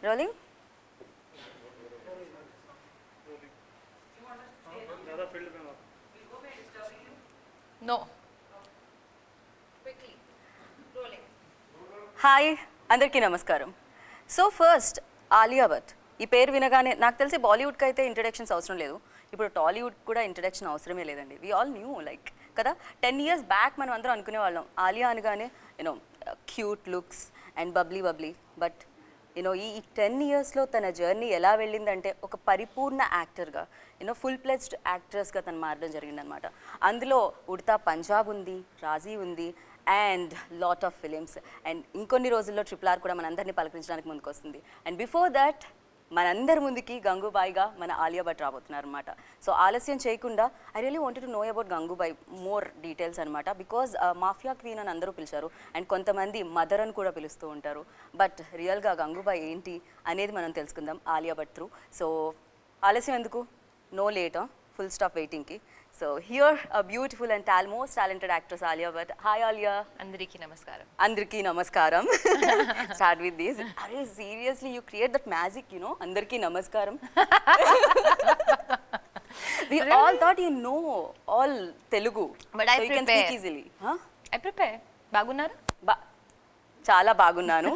Rolling? No. Quickly. Rolling. Hi అందరికీ నమస్కారం. So first Alia Bhatt. ఈ పేరు వినగానే నాకు తెలిసి బాలీవుడ్కి అయితే ఇంట్రడక్షన్స్ అవసరం లేదు, ఇప్పుడు టాలీవుడ్ కూడా ఇంట్రడక్షన్ అవసరమే లేదండి. వీ ఆల్ న్యూ లైక్ కదా. 10 years బ్యాక్ మనం అందరం అనుకునే వాళ్ళం ఆలియా అనగానే you know cute looks and bubbly. But you know ఈ 10 yearsలో తన జర్నీ ఎలా వెళ్ళిందంటే ఒక పరిపూర్ణ యాక్టర్గా, ఫుల్ ప్లెజ్డ్ యాక్ట్రెస్గా తను మారడం జరిగిందనమాట. అందులో ఉడతా పంజాబ్ ఉంది, రాజీ ఉంది and lot of films. And ఇంకొన్ని రోజుల్లో RRR కూడా మనందరినీ పలకరించడానికి ముందుకు వస్తుంది. అండ్ బిఫోర్ దట్ మనందరి ముందుకి గంగూబాయిగా మన ఆలియా భట్ రాబోతున్నారు అనమాట. సో ఆలస్యం చేయకుండా I really wanted to know about Gangubai more details అనమాట. బికాజ్ మాఫియా క్వీన్ అని అందరూ పిలిచారు అండ్ కొంతమంది మదర్ అని కూడా పిలుస్తూ ఉంటారు. బట్ రియల్గా గంగూబాయ్ ఏంటి అనేది మనం తెలుసుకుందాం ఆలియా భట్ త్రూ. సో ఆలస్యం ఎందుకు, నో లేట్, ఫుల్ స్టాప్ వెయిటింగ్కి. So here a beautiful and most talented actress Alia Bhatt. Hi Alia. Andariki namaskaram. Andariki namaskaram. Start with this. Are seriously you create that magic, Andariki namaskaram. We really? All thought you know all Telugu. But so I you prepare. Can speak easily. Huh? I prepare. Bagunnara? చాలా బాగున్నాను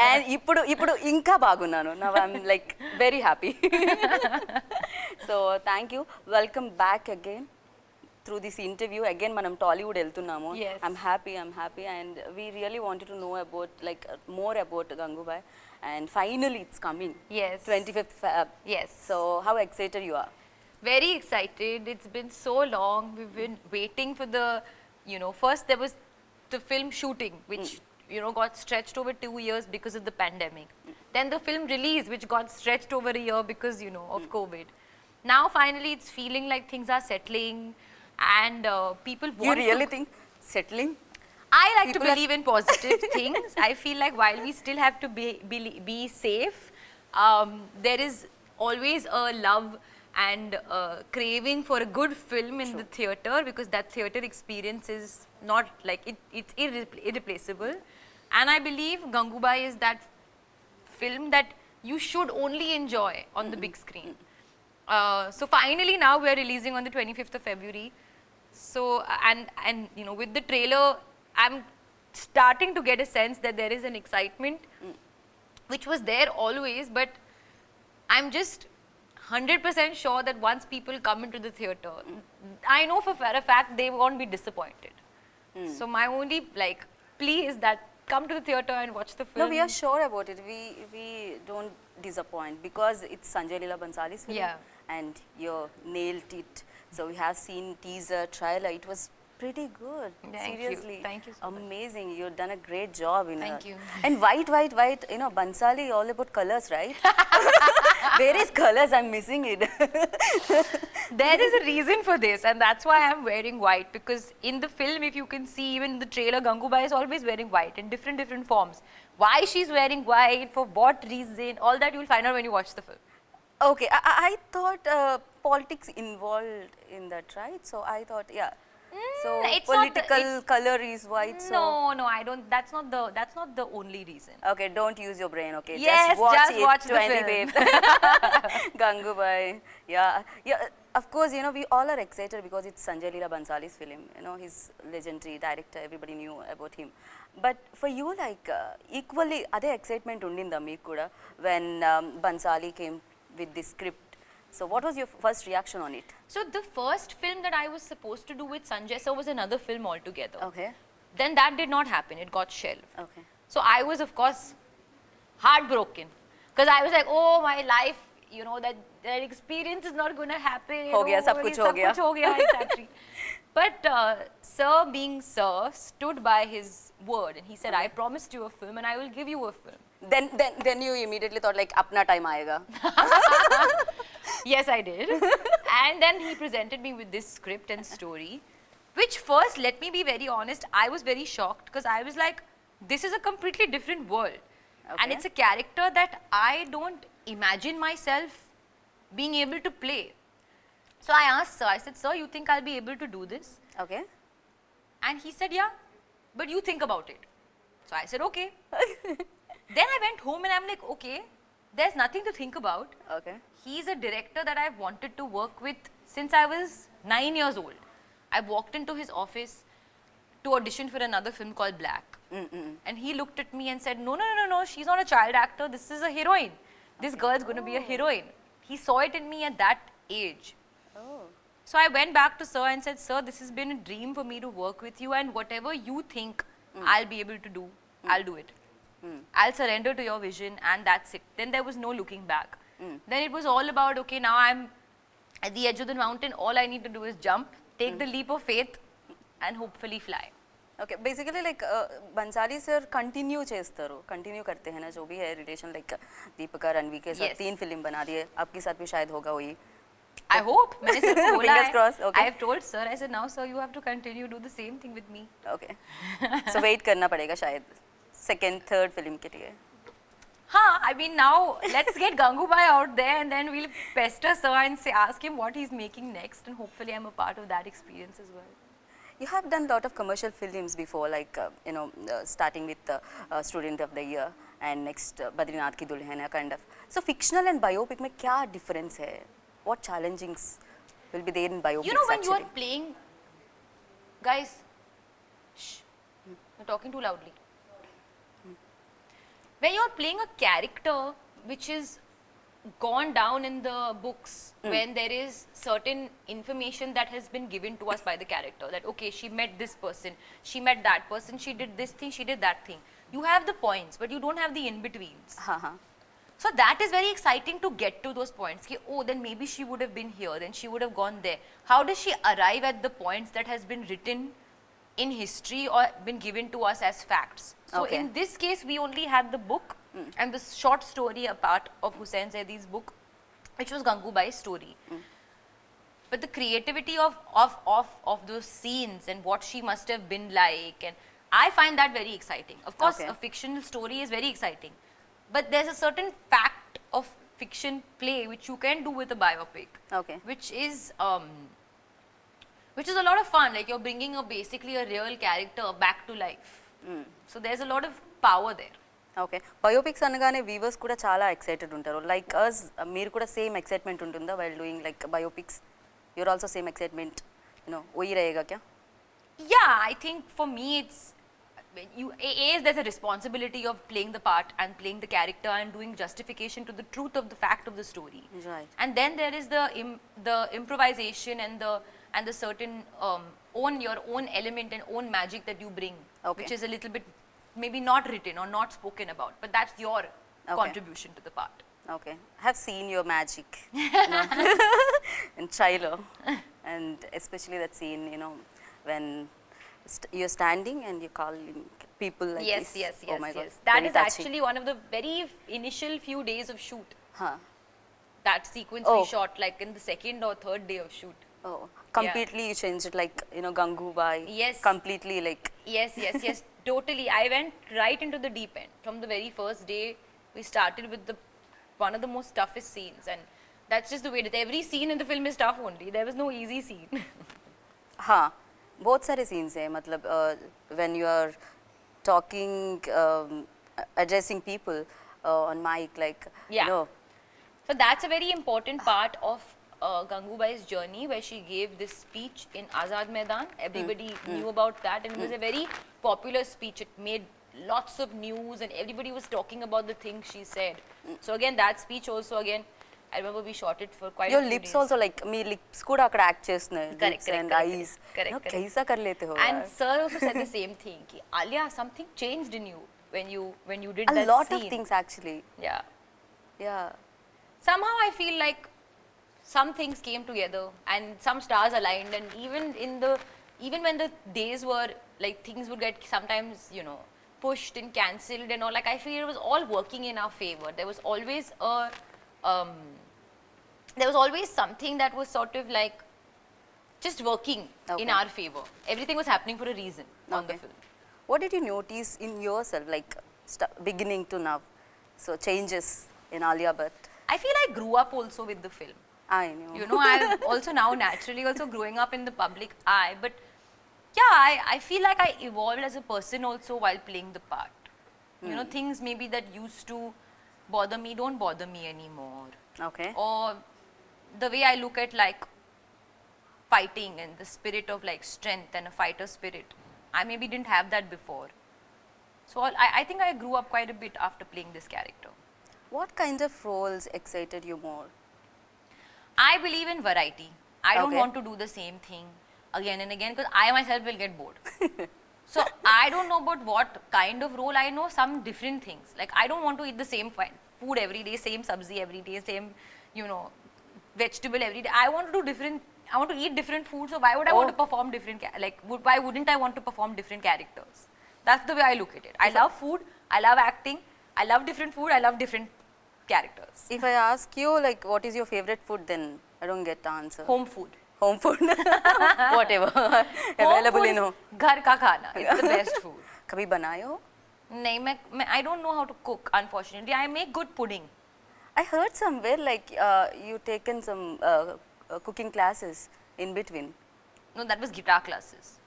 and ఇప్పుడు ఇంకా బాగున్నాను. Now I'm like very happy. So thank you, welcome back again through this interview. Again మనం టాలీవుడ్ వెళ్తున్నాము. I'm happy and we really wanted to know about like more about Gangubai and finally it's coming 25th Feb. Yes. So how excited you are? Very excited. It's been so long. We've been waiting for the, first there was the film shooting which got stretched over 2 years because of the pandemic. Then the film release which got stretched over a year because of COVID. Now finally it's feeling like things are settling and people want You really think settling? I like people to believe in positive things. I feel like while we still have to be safe, there is always a love and craving for a good film in the theatre, because that theatre experience is not like it's irreplaceable. And I believe Gangubai is that film that you should only enjoy on the big screen. So finally now we are releasing on the 25th of February. So and with the trailer I'm starting to get a sense that there is an excitement which was there always, but I'm just 100% sure that once people come into the theatre, I know for a fact they won't be disappointed. So my only plea is that come to the theatre and watch the film. No, we are sure about it. We don't disappoint because it's Sanjay Leela Bhansali's film. Yeah. And you nailed it. So we have seen teaser, trailer. It was pretty good. Seriously. Thank you so much. Amazing. You've done a great job in Thank you. And white, Bhansali all about colors, right? Where is colors? I'm missing it. There is a reason for this, and that's why I'm wearing white, because in the film, if you can see, even in the trailer, Gangubai is always wearing white in different forms. Why she's wearing white, for what reason, all that you'll find out when you watch the film. Okay, I thought politics involved in that, right? So I thought, yeah. So It's political color is white. So No, I don't. That's not the only reason. Okay, don't use your brain. Okay, Yes, just watch just it. watch the 25th. Gangubai. Yeah. Of course, we all are excited because it's Sanjay Leela Bhansali's film. He's legendary director. Everybody knew about him. But for you, equally, ade excitement undinda meeku kuda when Bhansali came with this script. So what was your first reaction on it? So the first film that I was supposed to do with Sanjay sir was another film altogether. Okay. Then that did not happen. It got shelved. Okay. So I was, of course, heartbroken, because I was like, oh, my life, that experience is not going to happen. Ho gaya, sab kuch ho gaya. Exactly. But sir, being sir, stood by his word and he said, I promised you a film and I will give you a film. Then you immediately thought apna time aayega. Yes, I did. And then he presented me with this script and story, which first, let me be very honest, I was very shocked, because I was like, this is a completely different world. Okay. And it's a character that I don't imagine myself being able to play. So I asked sir, I said, sir, you think I'll be able to do this? Okay. And he said, yeah, but you think about it. So I said, okay. Then I went home and I'm like, okay, there's nothing to think about. Okay. He's a director that I've wanted to work with since I was 9 years old. I walked into his office to audition for another film called Black. And he looked at me and said, no, no, no, no, she's not a child actor. This is a heroine. This girl's going to be a heroine. He saw it in me at that age. Oh. So I went back to Sir and said, Sir, this has been a dream for me to work with you, and whatever you think I'll be able to do, I'll do it. I'll surrender to your vision, and that's it. Then there was no looking back. Then it was all about, okay, now I'm at the edge of the mountain. All I need to do is jump, take the leap of faith, and hopefully fly. Okay basically like Bhansali sir continue చేస్తారు continue करते हैं ना जो भी है relation like Deepika Ranveer के साथ Yes. 3 film बना दिए आपके साथ भी शायद होगा वही I hope. मैंने सर को बोला Fingers है. crossed, okay. I have told sir, I said, now sir, you have to continue, do the same thing with me. Okay so wait करना पड़ेगा शायद सेकंड थर्ड फिल्म के लिए Huh, I mean now let's get Gangubai out there and then we'll pester sir and say, ask him what he's making next, and hopefully I'm a part of that experience as well. You have done lot of commercial films before, like starting with Student of the Year and next Badrinath Ki Dulhania kind of. So fictional and biopic में क्या difference है? What challengings will be there in biopics You know, when actually? you are playing, guys, shh, you're talking too loudly. When you're playing a character which is gone down in the books, when there is certain information that has been given to us by the character, that okay, she met this person, she met that person, she did this thing, she did that thing. You have the points, but you don't have the in-betweens. हाँ हाँ So that is very exciting to get to those points. Ki, oh, then maybe she would have been here, then she would have gone there. How does she arrive at the points that has been written in history or been given to us as facts? So Okay. in this case, we only had the book and the short story, a part of Hussain Zaid's book, which was Gangubai's story. But the creativity of those scenes and what she must have been like, and I find that very exciting. Of course, Okay. a fictional story is very exciting, but there's a certain fact of fiction play which you can do with a biopic, Okay. which is a lot of fun. Like you're bringing basically a real character back to life. So there's a lot of power there. Okay biopics అనగానే viewers కూడా చాలా excited ఉంటారు like us మీరు కూడా same excitement ఉంటుందా while doing like biopics your also same excitement वही रहेगा क्या Yeah, I think for me it's there's a responsibility of playing the part and playing the character and doing justification to the truth of the fact of the story. Right. And then there is the improvisation and the certain your own element and own magic that you bring, Okay. which is a little bit maybe not written or not spoken about, but that's your contribution to the part. Okay, I have seen your magic in trailer, and especially that scene, when you're standing and you're calling people like Yes, this. yes, Oh yes, my God, yes. That very is touching. actually one of the very initial few days of shoot. Huh. That sequence we Oh. shot like in the second or third day of shoot. Oh, completely you changed it, like Gangubai. Yes. Completely like. Yes, yes, yes, totally. I went right into the deep end. From the very first day, we started with one of the most toughest scenes, and that's just the way that every scene in the film is tough only. There was no easy scene. हाँ बहुत सारे scenes हैं मतलब when you are talking addressing people on mic like Yeah. So that's a very important part of Gangubai's journey, where she gave this speech in Azad Maidan. Everybody knew about that, and it was a very popular speech. It made lots of news, and everybody was talking about the things she said. So again, that speech also again, I remember we shot it for quite your a few lips days. also like me lips కూడా అక్కడ act చేస్తున్నాయి Correct, lips correct, and correct, eyes correct, correct. कैसा कर लेते हो And sir also said the same thing. Ki, Alia, something changed in you when you did a that lot scene. of things actually Yeah. yeah Somehow I feel like some things came together and some stars aligned, and even when the days were like things would get sometimes pushed and cancelled and all, like I feel it was all working in our favor. There was always something that was sort of like just working in Okay. our favor. Everything was happening for a reason on the Okay. film. what did you notice in yourself like beginning to now so changes in Alia Bhatt I feel I grew up also with the film. I know I'm also now naturally also growing up in the public eye, but yeah, I feel like I evolved as a person also while playing the part. You know, things maybe that used to bother me don't bother me anymore. Okay. Or the way I look at like fighting and the spirit of like strength and a fighter spirit. I maybe didn't have that before. So I think I grew up quite a bit after playing this character. What kind of roles excited you more? I believe in variety. I don't Okay. want to do the same thing again and again because I myself will get bored. So I don't know about what kind of role. I know some different things. Like I don't want to eat the same food every day, same sabzi every day, same, you know, vegetable every day. I want to do different. I want to eat different food. So why would I want to perform different? Why wouldn't I want to perform different characters? That's the way I look at it. I love food. I love acting. I love different food. I love different characters. If I ask you, like, what is your favorite food, then I don't get the answer. Home food. Home food. Whatever. Home Available food in home. is घर का खाना. It's the best food. कभी बनाए हो? नहीं I don't know how to cook, unfortunately. I make good pudding. I heard somewhere like you taken some cooking classes in between. No, that was guitar classes.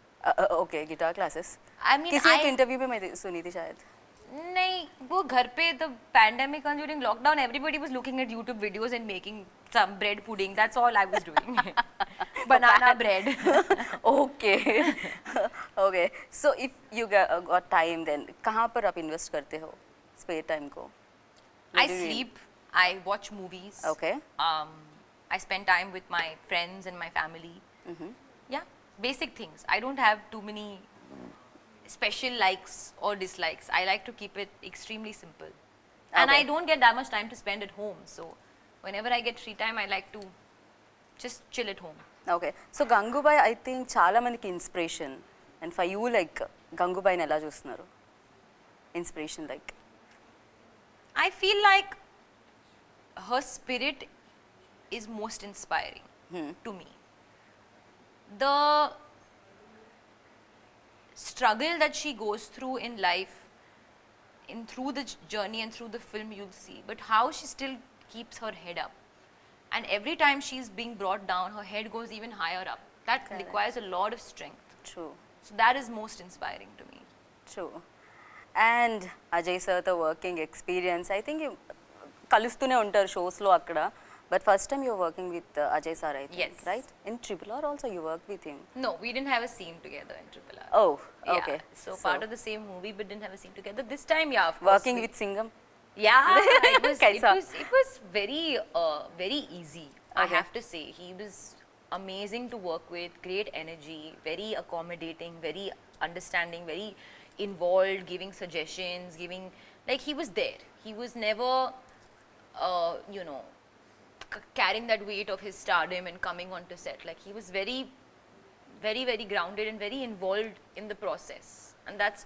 Okay, guitar classes. I mean, किसी एक interview में मैं सुनी थी शायद. नहीं वो घर पे the pandemic and during lockdown everybody was looking at YouTube videos and making some bread pudding. That's all I was doing. Banana bread. Okay. Okay. So if you got time, then कहाँ पर आप invest करते हो spare time को? I sleep. I watch movies. Okay. I spend time with my friends and my family. Yeah, basic things. I don't have too many special likes or dislikes. I like to keep it extremely simple. And Okay. I don't get that much time to spend at home. So whenever I get free time, I like to just chill at home. Okay. So Gangubai, I think చాలా మందికి inspiration. And for you, like Gangubai ఎలా చూస్తున్నారు? Inspiration, like. I feel like her spirit is most inspiring to me. The struggle that she goes through in life, through the journey and through the film you'll see, but how she still keeps her head up. And every time she's being brought down, her head goes even higher up. That Correct. requires a lot of strength. True. So that is most inspiring to me. True. And Ajay sir, the working experience, I think you కలుస్తూనే ఉంటారు షోస్లో అక్కడ. But first time you're working with Ajay sir, I think, Yes. right? In Triple R also you worked with him. No, we didn't have a scene together in Triple R. Oh, Yeah, okay. So part of the same movie, but didn't have a scene together. This time, yeah, of course. Working with Singham. Yeah, Kaisa? it was very easy. I Okay. have to say, he was amazing to work with. Great energy, very accommodating, very understanding, very involved, giving suggestions, like he was there. He was never, carrying that weight of his stardom and coming onto set. Like he was very, very, very grounded and very involved in the process, and that's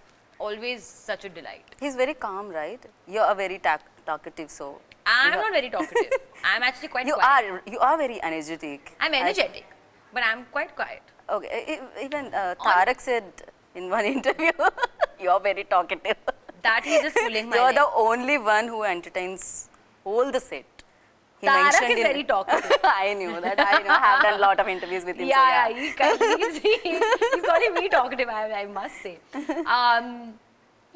always such a delight. He's very calm, right? You're a very talkative, so. I'm not very talkative. I'm actually quite You quiet. are. You are very energetic. I'm energetic, but I'm quite quiet. Okay. Even Tarak said in one interview, you're very talkative. That he's just pulling my You're leg. the only one who entertains all the set. He Tarak mentioned is very talkative. I knew that. I have done a lot of interviews with him. so Yeah, he's calling me talkative, I must say.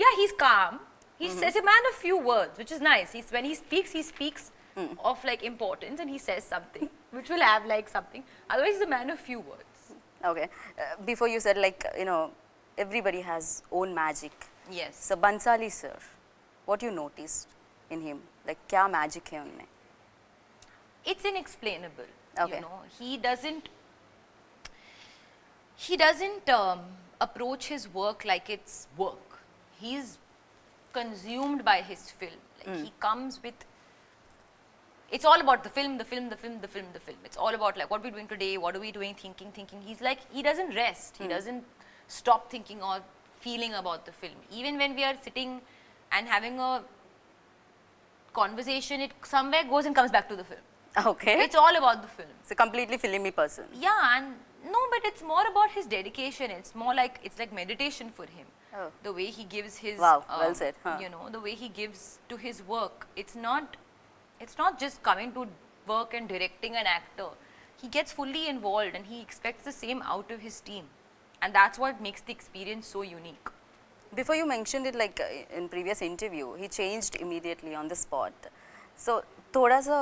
Yeah, he's calm. He's a man of few words, which is nice. When he speaks of like importance and he says something, which will have like something. Otherwise, he's a man of few words. Okay. Before you said like, everybody has own magic. Yes. So Bansali sir, what you noticed in him? Like, kya magic hai unme? It's inexplainable. Okay. He doesn't approach his work like it's work. He's consumed by his film. Like he comes with, it's all about the film. It's all about like what we're doing today, what are we doing, thinking. He's like, he doesn't rest. He doesn't stop thinking or feeling about the film. Even when we are sitting and having a conversation, it somewhere goes and comes back to the film. Okay. It's all about the film. It's a completely filmy person. Yeah, and no, but it's more about his dedication. It's more like, it's like meditation for him. Oh. The way he gives his, Wow, well said, huh. the way he gives to his work. It's not just coming to work and directing an actor. He gets fully involved and he expects the same out of his team. And that's what makes the experience so unique. Before you mentioned it, like in previous interview, he changed immediately on the spot. So थोड़ा सा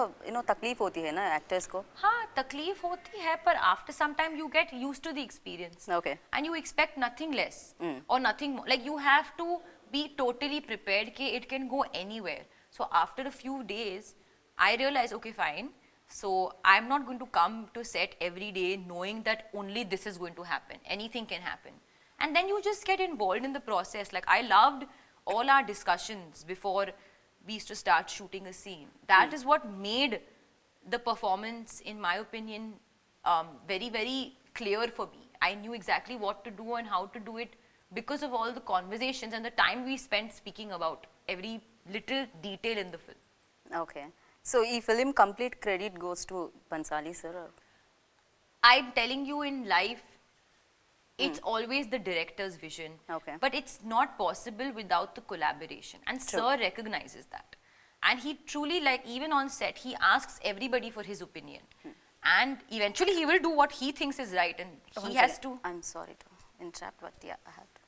तकलीफ होती है ना actors को. हाँ तकलीफ होती है पर after some time you get used to the experience. Okay. And you expect nothing less or nothing more. Like you have to be totally prepared कि it can go anywhere. So after a few days, I realized, okay, fine. So I'm not going to come to set every day knowing that only this is going to happen. Anything can happen. And then you just get involved in the process. Like I loved all our discussions before we used to start shooting a scene. That is what made the performance, in my opinion, very, very clear for me. I knew exactly what to do and how to do it because of all the conversations and the time we spent speaking about every little detail in the film. Okay. So, this film complete credit goes to Pansali sir? Or? I'm telling you, in life, it's always the director's vision. Okay. But it's not possible without the collaboration. And True. Sir recognizes that. And he truly, like, even on set, he asks everybody for his opinion. And eventually he will do what he thinks is right. And he has to... I'm sorry to interrupt, but yeah, I have to.